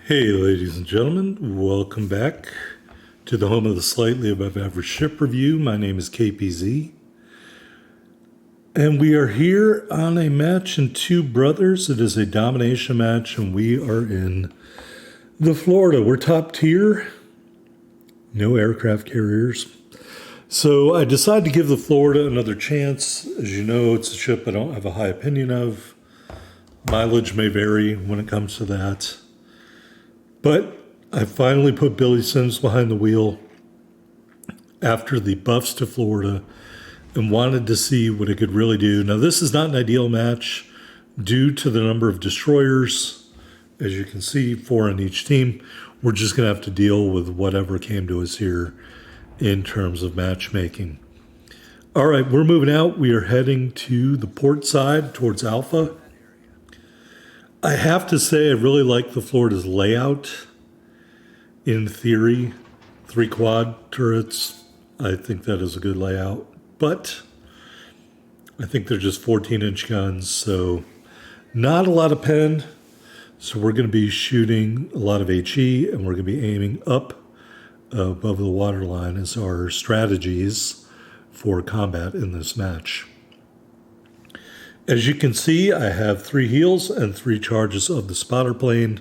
Hey, ladies and gentlemen, welcome back to the home of the Slightly Above Average Ship Review. My name is KPZ, and we are here on a match in Two Brothers. It is a domination match, and we are in the Florida. We're top tier, no aircraft carriers. So I decided to give the Florida another chance. As you know, it's a ship I don't have a high opinion of. Mileage may vary when it comes to that. But I finally put Billy Sims behind the wheel after the buffs to Florida and wanted to see what it could really do. Now, this is not an ideal match due to the number of destroyers. As you can see, 4 on each team. We're just going to have to deal with whatever came to us here in terms of matchmaking. All right, we're moving out. We are heading to the port side towards Alpha. I have to say I really like the Florida's layout. In theory, 3 quad turrets, I think that is a good layout. But I think they're just 14-inch guns, so not a lot of pen. So we're going to be shooting a lot of HE, and we're going to be aiming up above the waterline as our strategies for combat in this match. As you can see, I have 3 heals and 3 charges of the spotter plane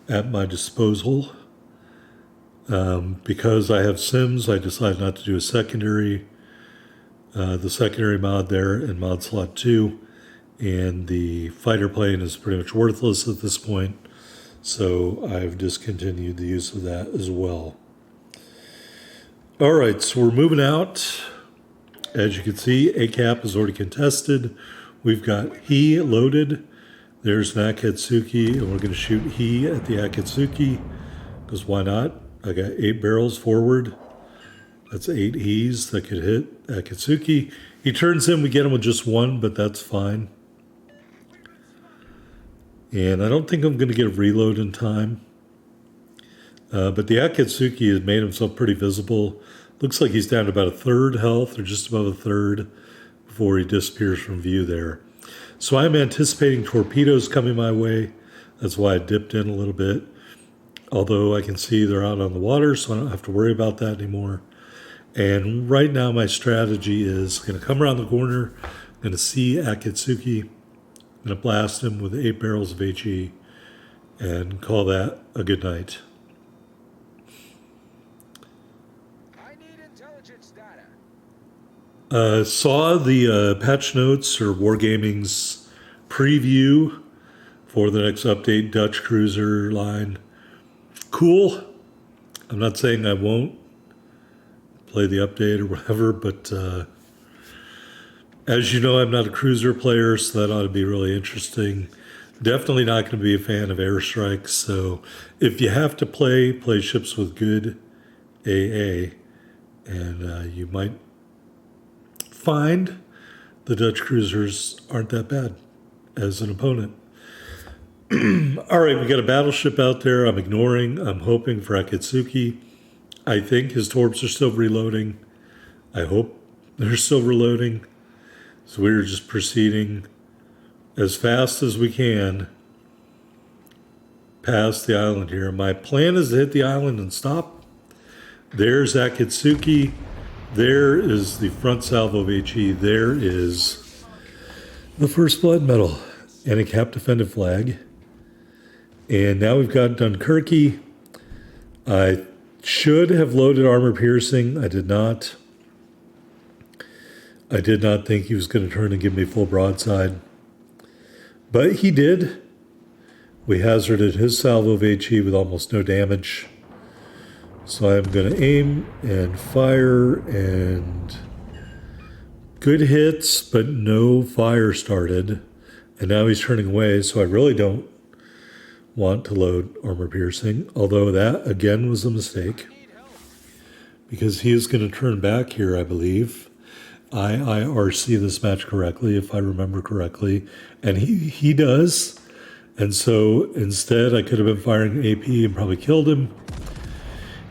at my disposal. Because I have Sims, I decided not to do a secondary, the secondary mod there in mod slot 2, and the fighter plane is pretty much worthless at this point, so I've discontinued the use of that as well. All right, so we're moving out. As you can see, ACAP is already contested. We've got He loaded. There's an Akatsuki, and we're going to shoot He at the Akatsuki, because why not? I got 8 barrels forward. That's 8 He's that could hit Akatsuki. He turns in, we get him with just 1, but that's fine. And I don't think I'm going to get a reload in time. But the Akatsuki has made himself pretty visible. Looks like he's down to about 1/3 health, or just above 1/3, before he disappears from view there. So I'm anticipating torpedoes coming my way. That's why I dipped in a little bit. Although I can see they're out on the water, so I don't have to worry about that anymore. And right now my strategy is going to come around the corner, going to see Akatsuki, going to blast him with 8 barrels of HE, and call that a good night. Saw the patch notes or Wargaming's preview for the next update, Dutch cruiser line. Cool. I'm not saying I won't play the update or whatever, but as you know, I'm not a cruiser player, so that ought to be really interesting. Definitely not going to be a fan of airstrikes, so if you have to play ships with good AA, and you might find the Dutch cruisers aren't that bad as an opponent. All right, we got a battleship out there. I'm ignoring. I'm hoping for Akatsuki. I think his torps are still reloading. I hope they're still reloading. So we're just proceeding as fast as we can past the island here. My plan is to hit the island and stop. There's Akatsuki. There is the front salvo of HE. There is the First Blood medal and a cap defended flag. And now we've got Dunkirky. I should have loaded armor piercing. I did not. I did not think he was going to turn and give me full broadside. But he did. We hazarded his salvo of HE with almost no damage. So I'm going to aim and fire, and good hits, but no fire started. And now he's turning away, so I really don't want to load armor piercing, although that again was a mistake, because he is going to turn back here, I believe. I IRC this match correctly, if I remember correctly, and he does. And so instead, I could have been firing AP and probably killed him.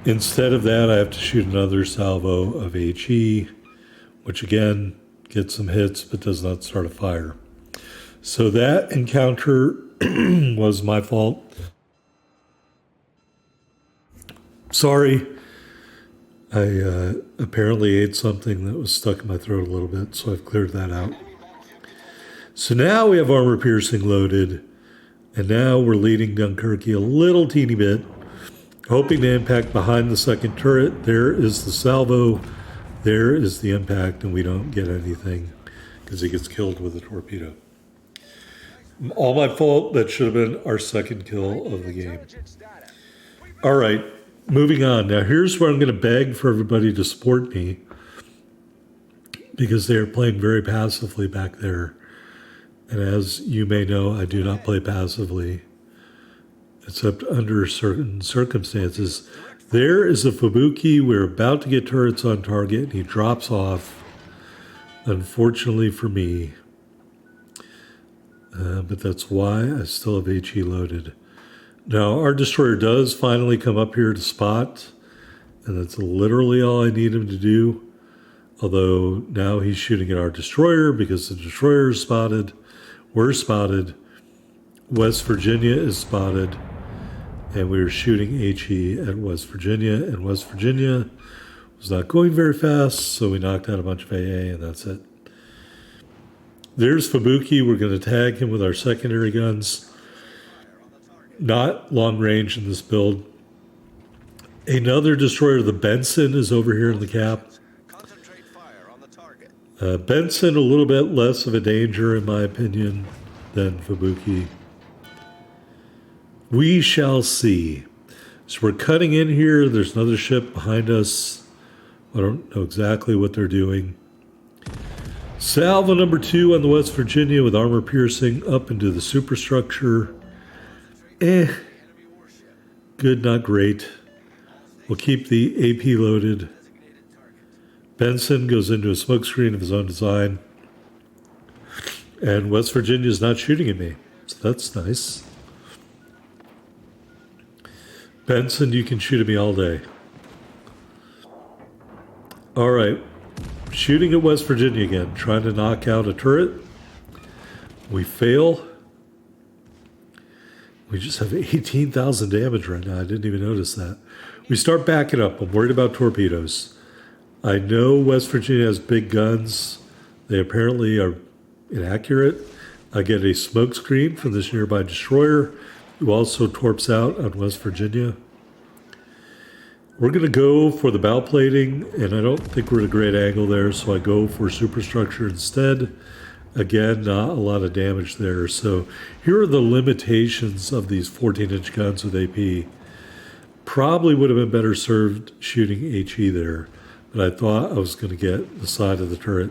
Instead of that, I have to shoot another salvo of HE, which again gets some hits but does not start a fire. So that encounter was my fault. Sorry, I apparently ate something that was stuck in my throat a little bit, so I've cleared that out. So now we have armor piercing loaded, and now we're leading Dunkirk a little teeny bit, hoping to impact behind the second turret. There is the salvo, there is the impact, and we don't get anything because he gets killed with a torpedo. All my fault. That should have been our second kill of the game. All right, moving on. Now here's where I'm going to beg for everybody to support me because they are playing very passively back there. And as you may know, I do not play passively, except under certain circumstances. There is a Fubuki. We're about to get turrets on target, and he drops off, unfortunately for me. But that's why I still have HE loaded. Now, our destroyer does finally come up here to spot, and that's literally all I need him to do. Although now he's shooting at our destroyer because the destroyer is spotted. We're spotted. West Virginia is spotted. And we were shooting HE at West Virginia. And West Virginia was not going very fast, so we knocked out a bunch of AA, and that's it. There's Fubuki. We're going to tag him with our secondary guns. Not long range in this build. Another destroyer, the Benson, is over here in the cap. Benson, a little bit less of a danger, in my opinion, than Fubuki. We shall see. So we're cutting in here. There's another ship behind us. I don't know exactly what they're doing. Salvo number 2 on the West Virginia with armor piercing up into the superstructure. Good, not great. We'll keep the AP loaded. Benson goes into a smokescreen of his own design. And West Virginia is not shooting at me. So that's nice. Benson, you can shoot at me all day. All right. Shooting at West Virginia again. Trying to knock out a turret. We fail. We just have 18,000 damage right now. I didn't even notice that. We start backing up. I'm worried about torpedoes. I know West Virginia has big guns. They apparently are inaccurate. I get a smoke screen from this nearby destroyer, who also torps out on West Virginia. We're going to go for the bow plating, and I don't think we're at a great angle there, so I go for superstructure instead. Again, not a lot of damage there. So here are the limitations of these 14-inch guns with AP. Probably would have been better served shooting HE there, but I thought I was going to get the side of the turret.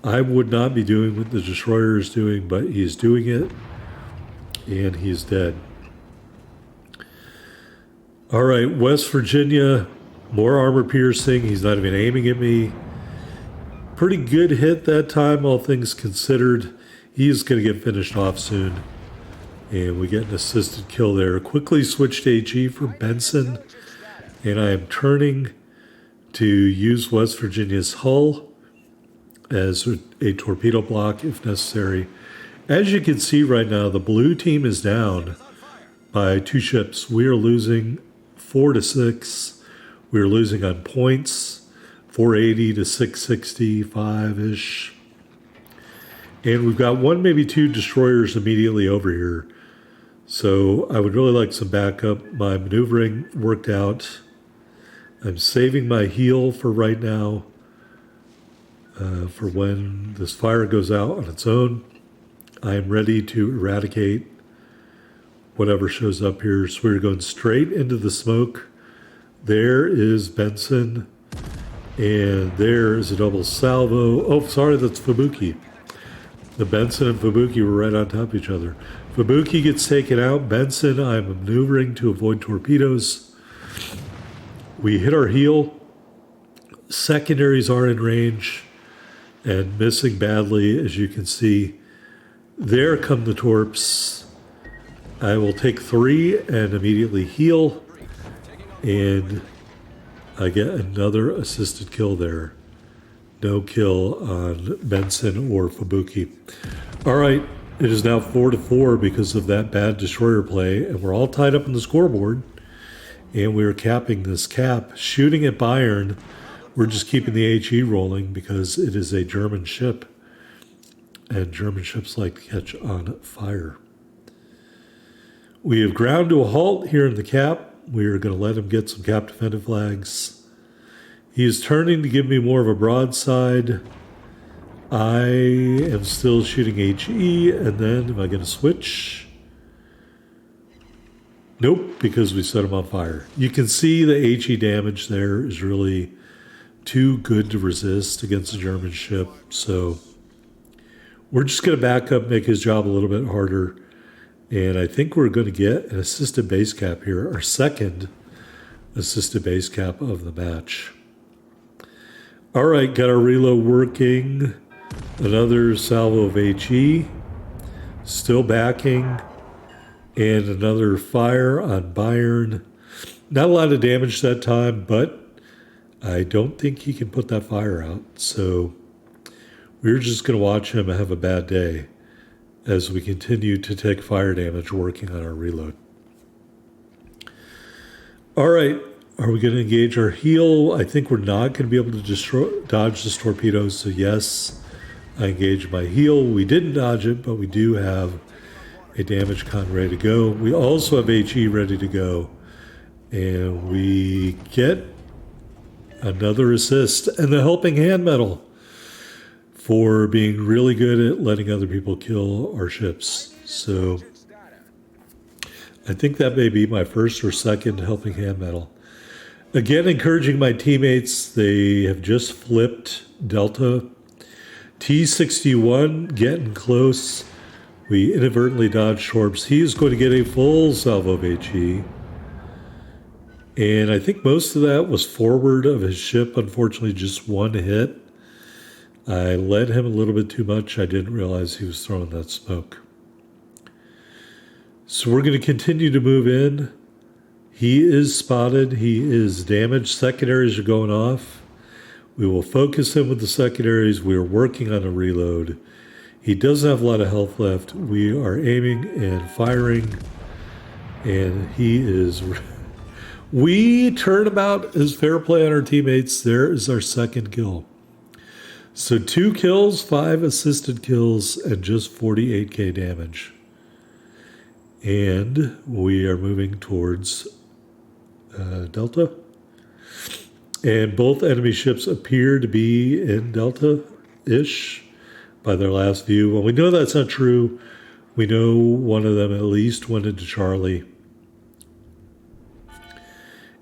I would not be doing what the destroyer is doing, but he's doing it, and he's dead. All right, West Virginia, more armor piercing. He's not even aiming at me. Pretty good hit that time, all things considered. He's going to get finished off soon. And we get an assisted kill there. Quickly switched to HE for Benson. And I am turning to use West Virginia's hull as a torpedo block if necessary. As you can see right now, the blue team is down by 2 ships. We are losing 4 to 6. We are losing on points, 480 to 665-ish. And we've got 1, maybe 2 destroyers immediately over here. So I would really like some backup. My maneuvering worked out. I'm saving my heal for right now, for when this fire goes out on its own. I am ready to eradicate whatever shows up here. So we're going straight into the smoke. There is Benson, and there is a double salvo. Oh, sorry, that's Fubuki. The Benson and Fubuki were right on top of each other. Fubuki gets taken out. Benson, I'm maneuvering to avoid torpedoes. We hit our heel. Secondaries are in range and missing badly, as you can see. There come the torps. I will take 3 and immediately heal. And I get another assisted kill there. No kill on Benson or Fubuki. All right, it is now 4 to 4 because of that bad destroyer play, and we're all tied up in the scoreboard. And we're capping this cap. Shooting at Bayern, we're just keeping the HE rolling because it is a German ship. And German ships like to catch on fire. We have ground to a halt here in the cap. We are going to let him get some cap defended flags. He is turning to give me more of a broadside. I am still shooting HE, and then am I going to switch? Nope, because we set him on fire. You can see the HE damage there is really too good to resist against a German ship. So we're just going to back up, make his job a little bit harder. And I think we're going to get an assisted base cap here, our second assisted base cap of the match. All right, got our reload working. Another salvo of HE. Still backing. And another fire on Bayern. Not a lot of damage that time, but I don't think he can put that fire out. So we're just going to watch him have a bad day as we continue to take fire damage working on our reload. All right, are we going to engage our heel? I think we're not going to be able to dodge this torpedo, so yes, I engaged my heel. We didn't dodge it, but we do have a damage con ready to go. We also have HE ready to go, and we get another assist and the helping hand medal for being really good at letting other people kill our ships. So I think that may be my first or second helping hand medal. Again, encouraging my teammates. They have just flipped Delta. T-61 getting close. We inadvertently dodged Torps. He is going to get a full salvo of HE. And I think most of that was forward of his ship. Unfortunately, just one hit. I led him a little bit too much. I didn't realize he was throwing that smoke. So we're going to continue to move in. He is spotted. He is damaged. Secondaries are going off. We will focus him with the secondaries. We are working on a reload. He doesn't have a lot of health left. We are aiming and firing. And he is... We turn about as fair play on our teammates. There is our second kill. So 2 kills, 5 assisted kills, and just 48k damage. And we are moving towards Delta. And both enemy ships appear to be in Delta-ish by their last view. Well, we know that's not true. We know one of them at least went into Charlie.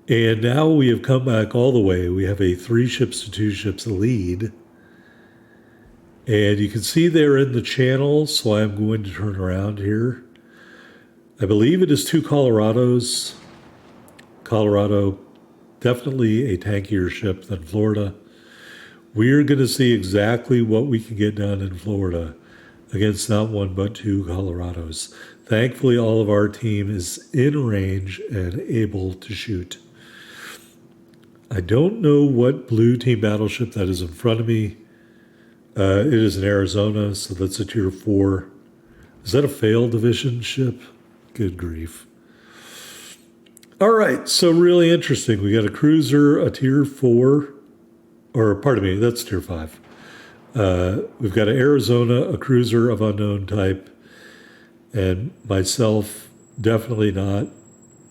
And now we have come back all the way. We have a 3 ships to 2 ships lead. And you can see they're in the channel, so I'm going to turn around here. I believe it is 2 Colorados. Colorado, definitely a tankier ship than Florida. We're going to see exactly what we can get done in Florida against not 1 but 2 Colorados. Thankfully, all of our team is in range and able to shoot. I don't know what blue team battleship that is in front of me. It is in Arizona, so that's a tier 4. Is that a failed division ship? Good grief. All right, so really interesting. We got a cruiser, a tier 4, or pardon me, that's tier 5. We've got an Arizona, a cruiser of unknown type, and myself, definitely not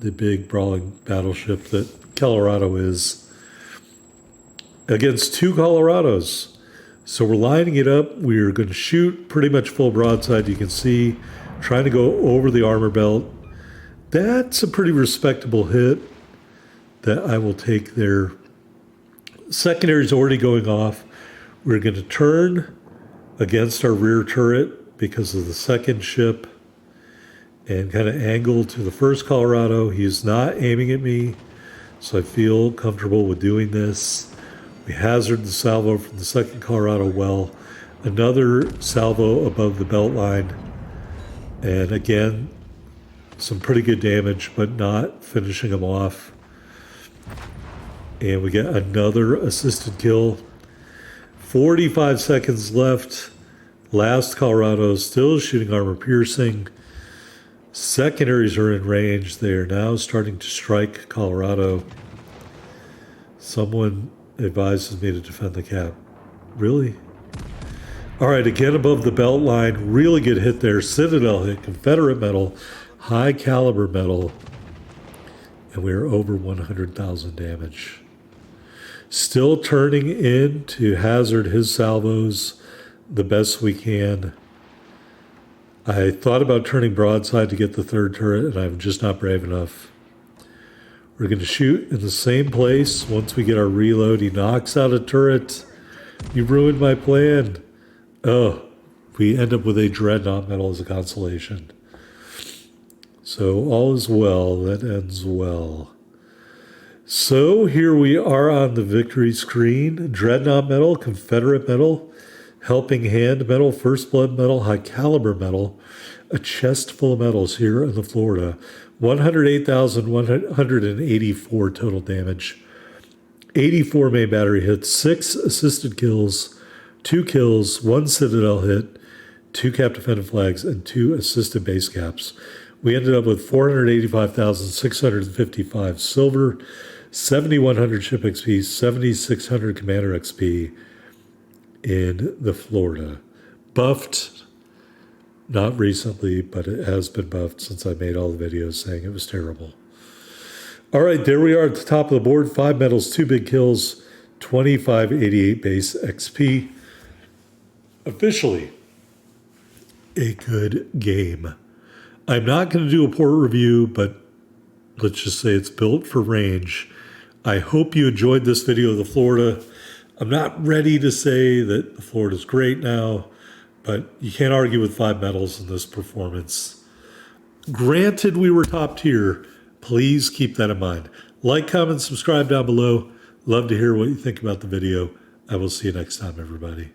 the big brawling battleship that Colorado is, against 2 Colorados. So we're lining it up. We're going to shoot pretty much full broadside. You can see, trying to go over the armor belt. That's a pretty respectable hit that I will take there. Secondary is already going off. We're going to turn against our rear turret because of the second ship and kind of angle to the first Colorado. He's not aiming at me, so I feel comfortable with doing this. We hazard the salvo from the second Colorado well. Another salvo above the belt line. And again, some pretty good damage, but not finishing him off. And we get another assisted kill. 45 seconds left. Last Colorado still shooting armor piercing. Secondaries are in range. They are now starting to strike Colorado. Someone advises me to defend the cap. Really? All right, again above the belt line. Really good hit there. Citadel hit, Confederate metal, high caliber metal. And we are over 100,000 damage. Still turning in to hazard his salvos the best we can. I thought about turning broadside to get the third turret, and I'm just not brave enough. We're going to shoot in the same place. Once we get our reload, he knocks out a turret. You ruined my plan. Oh, we end up with a dreadnought medal as a consolation. So all is well. That ends well. So here we are on the victory screen. Dreadnought medal, Confederate medal, Helping Hand medal, First Blood medal, High Caliber medal, a chest full of medals here in the Florida. 108,184 total damage. 84 main battery hits, 6 assisted kills, 2 kills, 1 Citadel hit, 2 cap defended flags, and 2 assisted base caps. We ended up with 485,655 silver, 7,100 ship XP, 7,600 commander XP in the Florida. Buffed, not recently, but it has been buffed since I made all the videos saying it was terrible. All right, there we are at the top of the board. 5 medals, 2 big kills, 2588 base XP. Officially a good game. I'm not going to do a port review, but let's just say it's built for range. I hope you enjoyed this video of the Florida. I'm not ready to say that the Florida's great now, but you can't argue with 5 medals in this performance. Granted, we were top tier. Please keep that in mind. Like, comment, subscribe down below. Love to hear what you think about the video. I will see you next time, everybody.